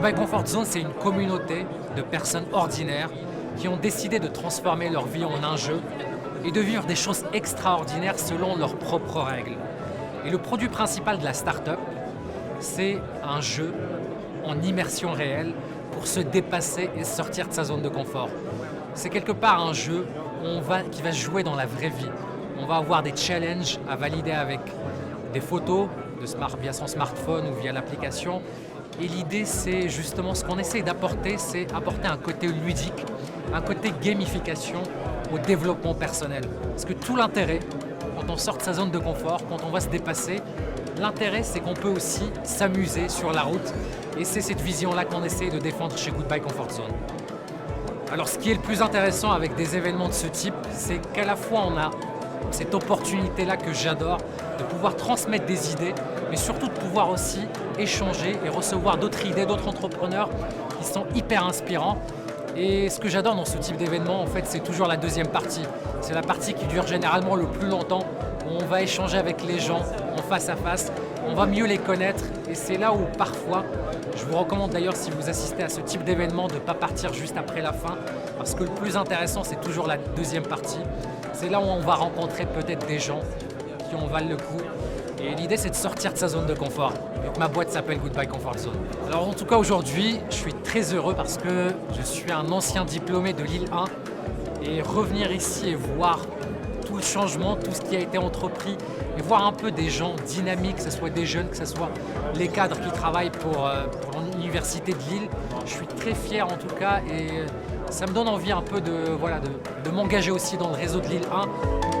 Goodbye Comfort Zone, c'est une communauté de personnes ordinaires qui ont décidé de transformer leur vie en un jeu et de vivre des choses extraordinaires selon leurs propres règles. Et le produit principal de la start-up, c'est un jeu en immersion réelle pour se dépasser et sortir de sa zone de confort. C'est quelque part un jeu qui va se jouer dans la vraie vie. On va avoir des challenges à valider avec des photos via son smartphone ou via l'application. Et l'idée, c'est justement ce qu'on essaie d'apporter, c'est apporter un côté ludique, un côté gamification au développement personnel. Parce que tout l'intérêt, quand on sort de sa zone de confort, quand on va se dépasser, l'intérêt, c'est qu'on peut aussi s'amuser sur la route. Et c'est cette vision-là qu'on essaie de défendre chez Goodbye Comfort Zone. Alors, ce qui est le plus intéressant avec des événements de ce type, c'est qu'à la fois, on a cette opportunité-là que j'adore, de pouvoir transmettre des idées, mais surtout de pouvoir aussi échanger et recevoir d'autres idées, d'autres entrepreneurs qui sont hyper inspirants. Et ce que j'adore dans ce type d'événement, en fait, c'est toujours la deuxième partie. C'est la partie qui dure généralement le plus longtemps, où on va échanger avec les gens en face à face, on va mieux les connaître. Et c'est là où parfois, je vous recommande d'ailleurs si vous assistez à ce type d'événement de ne pas partir juste après la fin, parce que le plus intéressant, c'est toujours la deuxième partie. C'est là où on va rencontrer peut-être des gens qui en valent le coup. Et l'idée, c'est de sortir de sa zone de confort. Donc ma boîte s'appelle Goodbye Comfort Zone. Alors en tout cas, aujourd'hui, je suis très heureux parce que je suis un ancien diplômé de Lille 1 et revenir ici et voir tout le changement, tout ce qui a été entrepris et voir un peu des gens dynamiques, que ce soit des jeunes, que ce soit les cadres qui travaillent pour l'université de Lille. Je suis très fier en tout cas et ça me donne envie un peu de m'engager aussi dans le réseau de Lille 1.